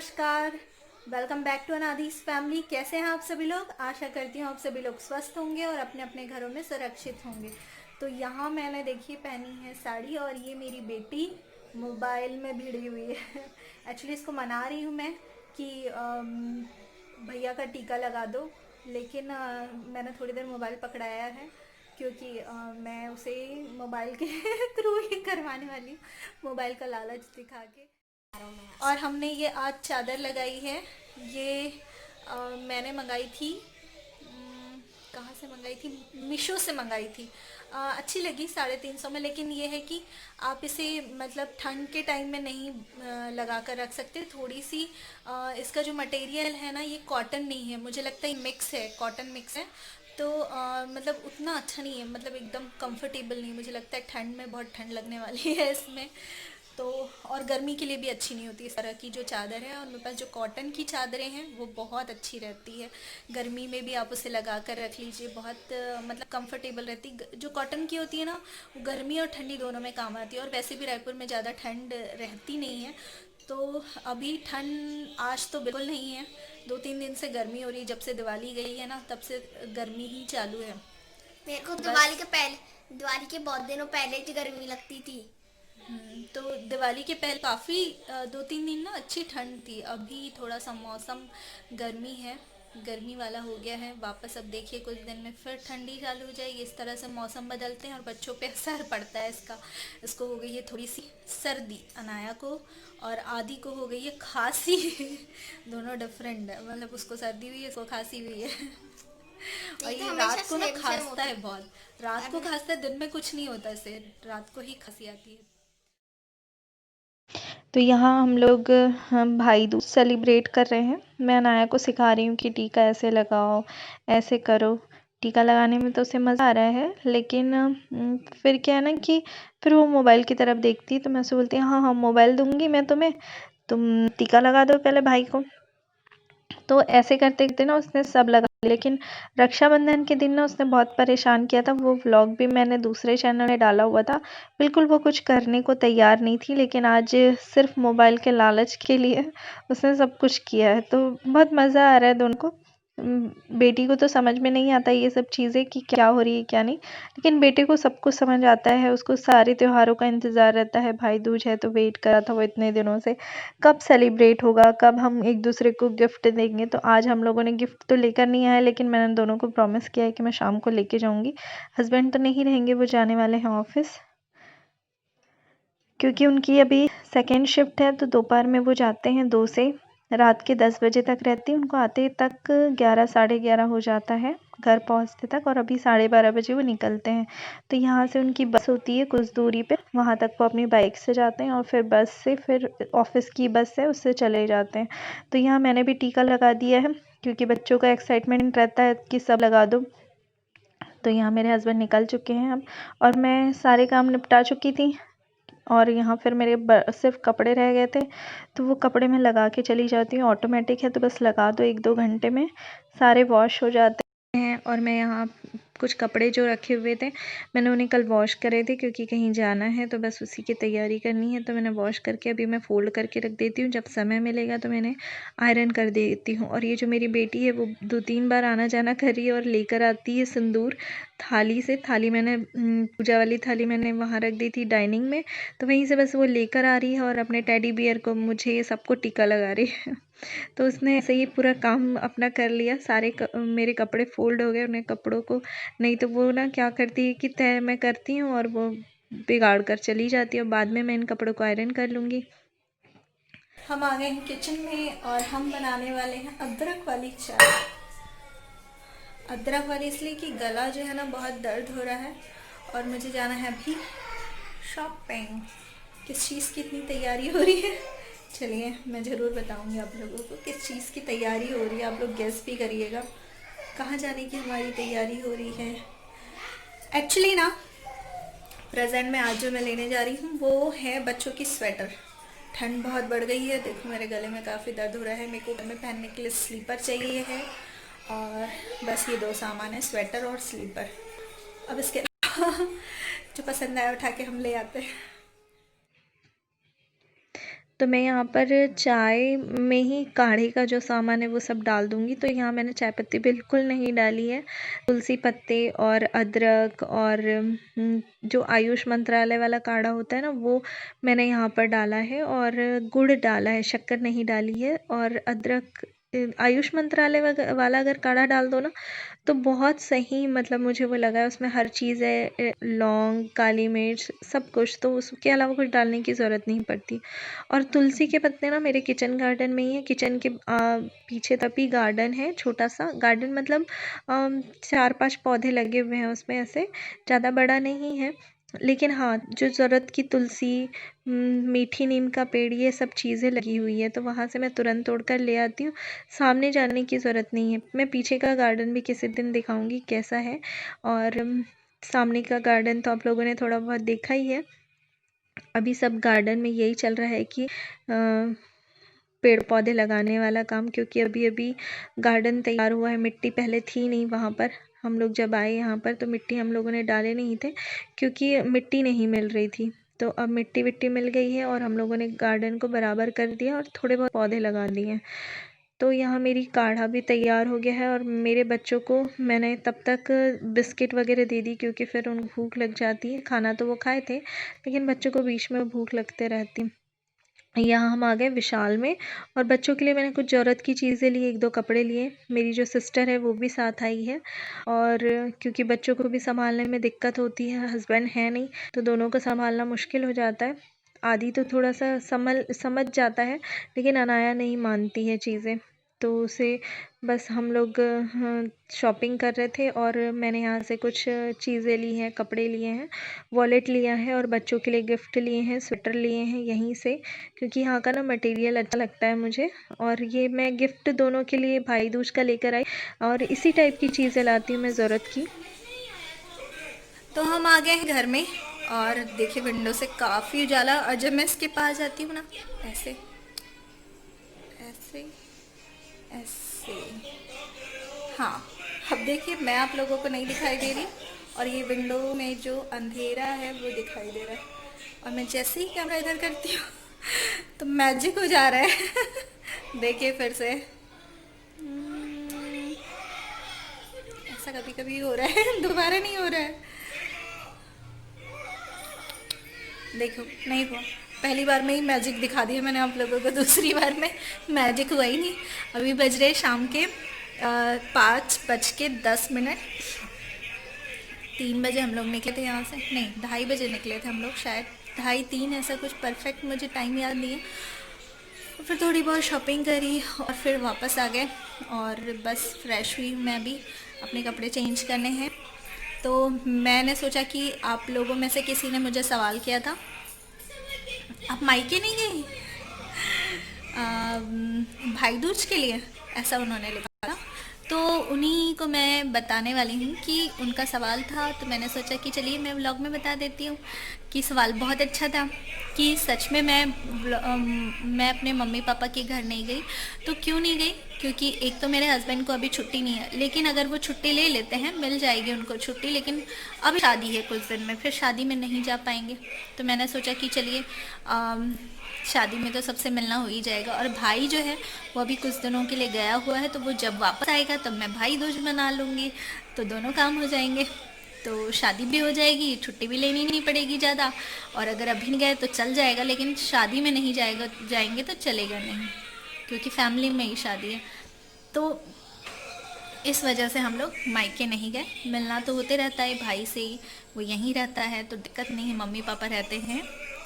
नमस्कार। Welcome back to Anadi's family. कैसे हैं आप सभी लोग? आशा करती हूँ आप सभी लोग स्वस्थ होंगे और अपने अपने घरों में सुरक्षित होंगे। तो यहाँ मैंने देखिए पहनी है साड़ी और ये मेरी बेटी मोबाइल में भिड़ी हुई है। एक्चुअली इसको मना रही हूँ मैं कि भैया का टीका लगा दो, लेकिन मैंने थोड़ी देर मोबाइल पकड़ाया है क्योंकि मैं उसे मोबाइल के थ्रू ही करवाने वाली हूँ, मोबाइल का लालच दिखा के। और हमने ये आज चादर लगाई है। ये मैंने मंगाई थी, कहाँ से मंगाई थी? मीशो से मंगाई थी। अच्छी लगी 350 में, लेकिन ये है कि आप इसे मतलब ठंड के टाइम में नहीं लगा कर रख सकते। थोड़ी सी इसका जो मटेरियल है ना, ये कॉटन नहीं है, मुझे लगता है मिक्स है, कॉटन मिक्स है। तो मतलब उतना अच्छा नहीं है, मतलब एकदम कंफर्टेबल नहीं, मुझे लगता है ठंड में बहुत ठंड लगने वाली है इसमें। तो और गर्मी के लिए भी अच्छी नहीं होती इस तरह की जो चादर है। और मेरे पास जो कॉटन की चादरें हैं वो बहुत अच्छी रहती है, गर्मी में भी आप उसे लगा कर रख लीजिए, बहुत मतलब कंफर्टेबल रहती। जो कॉटन की होती है ना, वो गर्मी और ठंडी दोनों में काम आती है। और वैसे भी रायपुर में ज़्यादा ठंड रहती नहीं है, तो अभी ठंड आज तो बिल्कुल नहीं है। 2-3 दिन से गर्मी हो रही है, जब से दिवाली गई है ना तब से गर्मी ही चालू है। मेरे को बस दिवाली के बहुत दिनों पहले ही गर्मी लगती थी। तो दिवाली के पहले काफ़ी 2-3 दिन ना अच्छी ठंड थी। अभी थोड़ा सा मौसम गर्मी है, गर्मी वाला हो गया है वापस। अब देखिए कुछ दिन में फिर ठंडी चालू हो जाएगी। इस तरह से मौसम बदलते हैं और बच्चों पे असर पड़ता है इसका। इसको हो गई है थोड़ी सी सर्दी, अनाया को, और आदि को हो गई है खांसी। दोनों डिफरेंट है, मतलब उसको सर्दी हुई है, इसको खांसी हुई है। और ये तो ये हमेशा रात को ना सेम सेम खांसता होता है बहुत, रात को है। खांसता है, दिन में कुछ नहीं होता इसे, रात को ही खांसी आती है। तो यहाँ हम भाई दूज सेलिब्रेट कर रहे हैं। मैं अनाया को सिखा रही हूँ कि टीका ऐसे लगाओ, ऐसे करो। टीका लगाने में तो उसे मज़ा आ रहा है, लेकिन फिर क्या है ना कि फिर वो मोबाइल की तरफ देखती है, तो मैं उसे बोलती हूँ हाँ हाँ मोबाइल दूंगी मैं तुम्हें, तुम टीका लगा दो पहले भाई को। तो ऐसे करते करते ना उसने सब लगा लिया। लेकिन रक्षाबंधन के दिन ना उसने बहुत परेशान किया था। वो व्लॉग भी मैंने दूसरे चैनल में डाला हुआ था। बिल्कुल वो कुछ करने को तैयार नहीं थी, लेकिन आज सिर्फ मोबाइल के लालच के लिए उसने सब कुछ किया है। तो बहुत मज़ा आ रहा है दोनों को। बेटी को तो समझ में नहीं आता ये सब चीज़ें कि क्या हो रही है क्या नहीं, लेकिन बेटे को सब कुछ समझ आता है। उसको सारे त्योहारों का इंतज़ार रहता है। भाई दूज है तो वेट कर रहा था वो इतने दिनों से, कब सेलिब्रेट होगा, कब हम एक दूसरे को गिफ्ट देंगे। तो आज हम लोगों ने गिफ्ट तो लेकर नहीं आए, लेकिन मैंने दोनों को प्रॉमिस किया है कि मैं शाम को लेके जाऊंगी। हस्बैंड तो नहीं रहेंगे, वो जाने वाले हैं ऑफिस, क्योंकि उनकी अभी सेकेंड शिफ्ट है। तो दोपहर में वो जाते हैं 2 से रात के 10 बजे तक रहती है। उनको आते तक 11 साढ़े 11 हो जाता है घर पहुंचते तक, और अभी 12:30 बजे वो निकलते हैं। तो यहाँ से उनकी बस होती है कुछ दूरी पे, वहाँ तक वो अपनी बाइक से जाते हैं, और फिर बस से, फिर ऑफिस की बस है उससे चले जाते हैं। तो यहाँ मैंने भी टीका लगा दिया है, क्योंकि बच्चों का एक्साइटमेंट रहता है कि सब लगा दो। तो यहाँ मेरे हस्बैंड निकल चुके हैं अब, और मैं सारे काम निपटा चुकी थी। और यहाँ फिर मेरे सिर्फ कपड़े रह गए थे, तो वो कपड़े मैं लगा के चली जाती हूँ। ऑटोमेटिक है तो बस लगा दो, 1-2 घंटे में सारे वॉश हो जाते हैं। और मैं यहाँ कुछ कपड़े जो रखे हुए थे, मैंने उन्हें कल वॉश करे थे, क्योंकि कहीं जाना है तो बस उसी की तैयारी करनी है। तो मैंने वॉश करके अभी मैं फ़ोल्ड करके रख देती हूँ, जब समय मिलेगा तो मैंने आयरन कर देती हूँ। और ये जो मेरी बेटी है वो 2-3 बार आना जाना कर रही है, और लेकर आती है सिंदूर थाली से। थाली मैंने पूजा वाली थाली मैंने वहाँ रख दी थी डाइनिंग में, तो वहीं से बस वो लेकर आ रही है और अपने टेडी बियर को, मुझे सबको टीका लगा रही है। तो उसने ऐसे ही पूरा काम अपना कर लिया। मेरे कपड़े फ़ोल्ड हो गए, उन्हें कपड़ों को, नहीं तो वो ना क्या करती है कि तय मैं करती हूँ और वो बिगाड़ कर चली जाती है, और बाद में मैं इन कपड़ों को आयरन कर लूँगी। हम आ गए हैं किचन में और हम बनाने वाले हैं अदरक वाली चाय। अदरक वाली इसलिए कि गला जो है ना बहुत दर्द हो रहा है, और मुझे जाना है अभी शॉपिंग। किस चीज़ की इतनी तैयारी हो रही है, चलिए मैं ज़रूर बताऊंगी आप लोगों को किस चीज़ की तैयारी हो रही है। आप लोग गेस भी करिएगा कहाँ जाने की हमारी तैयारी हो रही है। एक्चुअली ना, प्रेजेंट में आज जो मैं लेने जा रही हूँ वो है बच्चों की स्वेटर। ठंड बहुत बढ़ गई है, देखो मेरे गले में काफ़ी दर्द हो रहा है। मेरे को घर में पहनने के लिए स्लीपर चाहिए है, और बस ये 2 सामान है, स्वेटर और स्लीपर। अब इसके जो पसंद आया उठा के हम ले आते हैं। तो मैं यहाँ पर चाय में ही काढ़े का जो सामान है वो सब डाल दूँगी। तो यहाँ मैंने चाय पत्ती बिल्कुल नहीं डाली है। तुलसी पत्ते और अदरक और जो आयुष मंत्रालय वाला काढ़ा होता है ना, वो मैंने यहाँ पर डाला है और गुड़ डाला है, शक्कर नहीं डाली है। और अदरक आयुष मंत्रालय वाला अगर काढ़ा डाल दो ना तो बहुत सही, मतलब मुझे वो लगा है उसमें हर चीज़ है, लौंग, काली मिर्च, सब कुछ, तो उसके अलावा कुछ डालने की ज़रूरत नहीं पड़ती। और तुलसी के पत्ते ना मेरे किचन गार्डन में ही है। किचन के पीछे तभी गार्डन है, छोटा सा गार्डन, मतलब 4-5 पौधे लगे हुए हैं उसमें, ऐसे ज़्यादा बड़ा नहीं है। लेकिन हाँ, जो ज़रूरत की तुलसी, मीठी नीम का पेड़, ये सब चीज़ें लगी हुई है, तो वहाँ से मैं तुरंत तोड़ कर ले आती हूँ। सामने जाने की ज़रूरत नहीं है। मैं पीछे का गार्डन भी किसी दिन दिखाऊंगी कैसा है। और सामने का गार्डन तो आप लोगों ने थोड़ा बहुत देखा ही है। अभी सब गार्डन में यही चल रहा है कि पेड़ पौधे लगाने वाला काम, क्योंकि अभी अभी गार्डन तैयार हुआ है। मिट्टी पहले थी नहीं वहाँ पर, हम लोग जब आए यहाँ पर तो मिट्टी हम लोगों ने डाले नहीं थे, क्योंकि मिट्टी नहीं मिल रही थी। तो अब मिट्टी विट्टी मिल गई है और हम लोगों ने गार्डन को बराबर कर दिया और थोड़े बहुत पौधे लगा दिए हैं। तो यहाँ मेरी काढ़ा भी तैयार हो गया है और मेरे बच्चों को मैंने तब तक बिस्किट वगैरह दे दी, क्योंकि फिर उनको भूख लग जाती है। खाना तो वो खाए थे, लेकिन बच्चों को बीच में भूख लगते रहती। यहाँ हम आ गए विशाल में और बच्चों के लिए मैंने कुछ ज़रूरत की चीज़ें ली, 1-2 कपड़े लिए। मेरी जो सिस्टर है वो भी साथ आई है, और क्योंकि बच्चों को भी संभालने में दिक्कत होती है, हस्बैंड है नहीं, तो दोनों को संभालना मुश्किल हो जाता है। आदि तो थोड़ा सा समझ जाता है, लेकिन अनाया नहीं मानती है चीज़ें। तो उसे बस हम लोग शॉपिंग कर रहे थे और मैंने यहाँ से कुछ चीज़ें ली हैं, कपड़े लिए हैं, वॉलेट लिया है और बच्चों के लिए गिफ्ट लिए हैं, स्वेटर लिए हैं यहीं से, क्योंकि यहाँ का ना मटेरियल अच्छा लगता है मुझे। और ये मैं गिफ्ट दोनों के लिए भाई दूज का लेकर आई, और इसी टाइप की चीज़ें लाती हूँ मैं ज़रूरत की। तो हम आ गए हैं घर में और देखिए विंडो से काफ़ी उजाला, और जब मैं इसके पास जाती हूँ ना, ऐसे ऐसे ऐसे, हाँ, अब देखिए मैं आप लोगों को नहीं दिखाई दे रही और ये विंडो में जो अंधेरा है वो दिखाई दे रहा है, और मैं जैसे ही कैमरा इधर करती हूँ तो मैजिक हो जा रहा है देखिए फिर से। ऐसा कभी कभी हो रहा है दोबारा नहीं हो रहा है। देखो नहीं हुआ, पहली बार में ही मैजिक दिखा दिया मैंने आप लोगों को, दूसरी बार में मैजिक हुआ ही नहीं। अभी बज रहे शाम के 5:10। 3 बजे हम लोग निकले थे यहाँ से, नहीं 2:30 बजे निकले थे हम लोग, शायद 2:30-3 ऐसा कुछ, परफेक्ट मुझे टाइम याद नहीं है। फिर थोड़ी बहुत शॉपिंग करी और फिर वापस आ गए और बस फ्रेश हुई मैं भी, अपने कपड़े चेंज करने हैं। तो मैंने सोचा कि आप लोगों में से किसी ने मुझे सवाल किया था, आप मायके नहीं गई भाई दूज के लिए, ऐसा उन्होंने लिखा था। तो उन्हीं को मैं बताने वाली हूँ कि उनका सवाल था, तो मैंने सोचा कि चलिए मैं व्लॉग में बता देती हूँ कि सवाल बहुत अच्छा था कि सच में मैं अपने मम्मी पापा के घर नहीं गई। तो क्यों नहीं गई? क्योंकि एक तो मेरे हस्बैंड को अभी छुट्टी नहीं है, लेकिन अगर वो छुट्टी ले लेते हैं मिल जाएगी उनको छुट्टी, लेकिन अभी शादी है कुछ दिन में, फिर शादी में नहीं जा पाएंगे। तो मैंने सोचा कि चलिए शादी में तो सबसे मिलना हो ही जाएगा, और भाई जो है वो अभी कुछ दिनों के लिए गया हुआ है, तो वो जब वापस आएगा तब मैं भाई दूज मना लूँगी, तो दोनों काम हो जाएंगे। तो शादी भी हो जाएगी, छुट्टी भी लेनी नहीं पड़ेगी ज़्यादा, और अगर अभी नहीं गए तो चल जाएगा, लेकिन शादी में नहीं जाएंगे तो चलेगा नहीं, क्योंकि फैमिली में ही शादी है। तो इस वजह से हम लोग मायके नहीं गए। मिलना तो होते रहता है भाई से ही, वो यहीं रहता है तो दिक्कत नहीं है। मम्मी पापा रहते हैं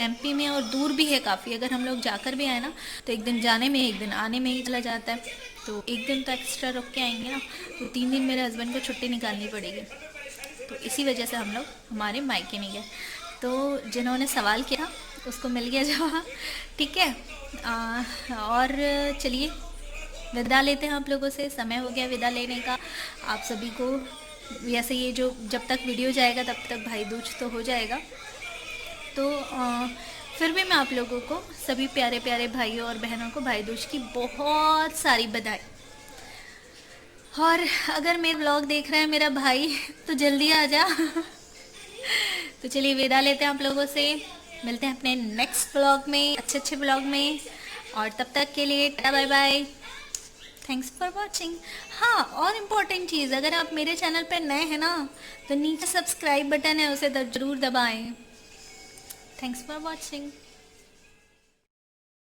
एमपी में और दूर भी है काफ़ी, अगर हम लोग जाकर भी आए ना तो एक दिन जाने में एक दिन आने में ही चला जाता है, तो एक दिन तो एक्स्ट्रा रुक के आएंगे ना, तो 3 दिन मेरे हस्बैंड को छुट्टी निकालनी पड़ेगी। तो इसी वजह से हम लोग हमारे मायके नहीं गए। तो जिन्होंने सवाल किया उसको मिल गया जवाब, ठीक है। और चलिए विदा लेते हैं आप लोगों से, समय हो गया विदा लेने का आप सभी को। वैसे ये जो जब तक वीडियो जाएगा तब तक भाई दूज तो हो जाएगा, तो फिर भी मैं आप लोगों को, सभी प्यारे प्यारे भाइयों और बहनों को भाई दूज की बहुत सारी बधाई। और अगर मेरा व्लॉग देख रहा है मेरा भाई तो जल्दी आ जा तो चलिए विदा लेते हैं आप लोगों से। मिलते हैं अपने नेक्स्ट ब्लॉग में, अच्छे अच्छे ब्लॉग में, और तब तक के लिए tata bye bye, thanks for watching. हाँ, और इम्पोर्टेंट चीज़, अगर आप मेरे चैनल पर नए हैं ना तो नीचे सब्सक्राइब बटन है, उसे ज़रूर दबाएं। Thanks for watching.